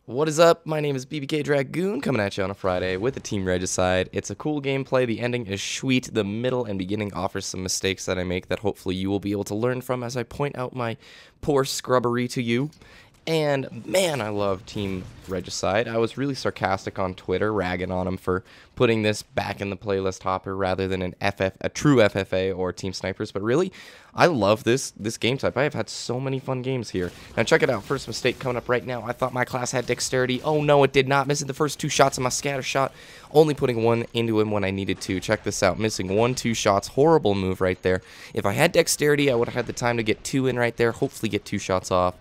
What is up? My name is BBK Dragoon, coming at you on a Friday with the Team Regicide. It's a cool gameplay, the ending is sweet, the middle and beginning offers some mistakes that I make that hopefully you will be able to learn from as I point out my poor scrubbery to you. And man, I love Team Regicide. I was really sarcastic on Twitter, ragging on them for putting this back in the playlist hopper rather than a true FFA or Team Snipers. But really, I love this game type. I have had so many fun games here. Now check it out. First mistake coming up right now. I thought my class had dexterity. Oh no, it did not. Missing the first two shots of my scatter shot. Only putting one into him when I needed to. Check this out. Missing 1-2 shots. Horrible move right there. If I had dexterity, I would have had the time to get 2 in right there. Hopefully get 2 shots off.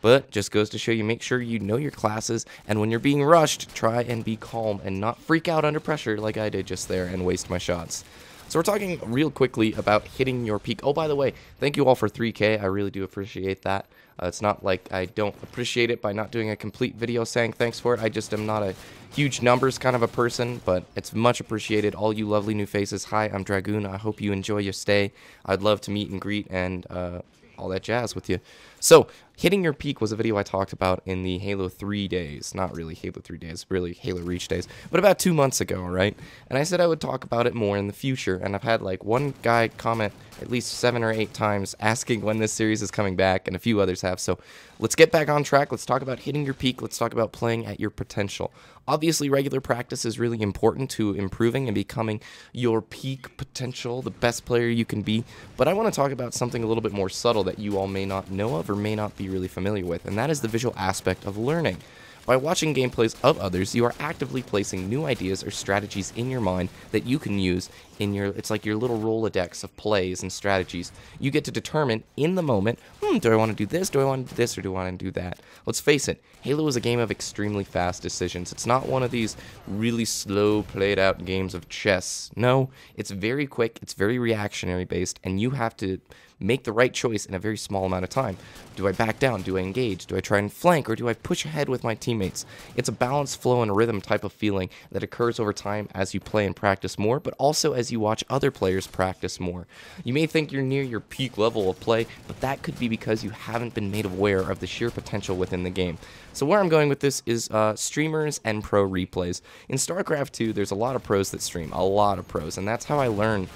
But just goes to show you, make sure you know your classes, and when you're being rushed, try and be calm and not freak out under pressure like I did just there and waste my shots. So we're talking real quickly about hitting your peak. Oh, by the way, thank you all for 3K. I really do appreciate that. It's not like I don't appreciate it by not doing a complete video saying thanks for it. I just am not a huge numbers kind of a person, but it's much appreciated. All you lovely new faces, hi, I'm Dragoon. I hope you enjoy your stay. I'd love to meet and greet and all that jazz with you. So, hitting your peak was a video I talked about in the Halo 3 days. Not really Halo 3 days, really Halo Reach days, but about 2 months ago, alright? And I said I would talk about it more in the future, and I've had like one guy comment at least 7 or 8 times asking when this series is coming back, and a few others have. So, let's get back on track. Let's talk about hitting your peak. Let's talk about playing at your potential. Obviously, regular practice is really important to improving and becoming your peak potential, the best player you can be. But I want to talk about something a little bit more subtle that you all may not know of or may not be really familiar with, and that is the visual aspect of learning. By watching gameplays of others, you are actively placing new ideas or strategies in your mind that you can use in your, it's like your little Rolodex of plays and strategies. You get to determine in the moment, do I want to do this, do I want to do this, or do I want to do that? Let's face it, Halo is a game of extremely fast decisions. It's not one of these really slow, played out games of chess. No, it's very quick, it's very reactionary based, and you have to make the right choice in a very small amount of time. Do I back down? Do I engage? Do I try and flank? Or do I push ahead with my teammates? It's a balanced flow and rhythm type of feeling that occurs over time as you play and practice more, but also as you watch other players practice more. You may think you're near your peak level of play, but that could be because you haven't been made aware of the sheer potential within the game. So where I'm going with this is streamers and pro replays. In StarCraft 2, there's a lot of pros that stream, a lot of pros, and that's how I learn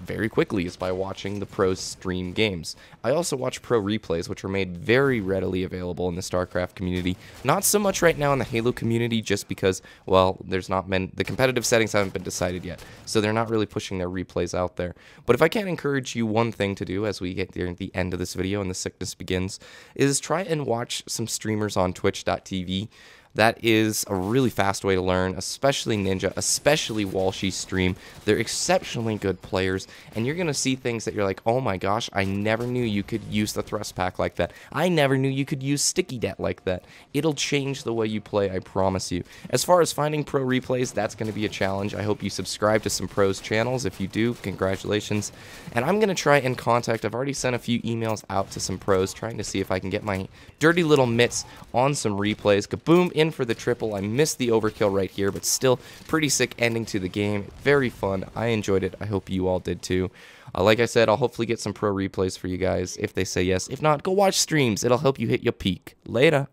very quickly is by watching the pros stream games. I also watch pro replays, which are made very readily available in the StarCraft community. Not so much right now in the Halo community, just because, well, the competitive settings haven't been decided yet, so they're not really pushing their replays out there. But if I can encourage you one thing to do as we get near the end of this video and the sickness begins, is try and watch some streamers on twitch.tv. That is a really fast way to learn, especially Ninja, especially Walshy's stream. They're exceptionally good players, and you're going to see things that you're like, oh my gosh, I never knew you could use the thrust pack like that. I never knew you could use sticky det like that. It'll change the way you play, I promise you. As far as finding pro replays, that's going to be a challenge. I hope you subscribe to some pros channels. If you do, congratulations. And I'm going to try and contact, I've already sent a few emails out to some pros, trying to see if I can get my dirty little mitts on some replays. Kaboom! In for the triple. I missed the overkill right here, but still pretty sick ending to the game. Very fun. I enjoyed it. I hope you all did too. Like I said, I'll hopefully get some pro replays for you guys if they say yes. If not, go watch streams. It'll help you hit your peak. Later.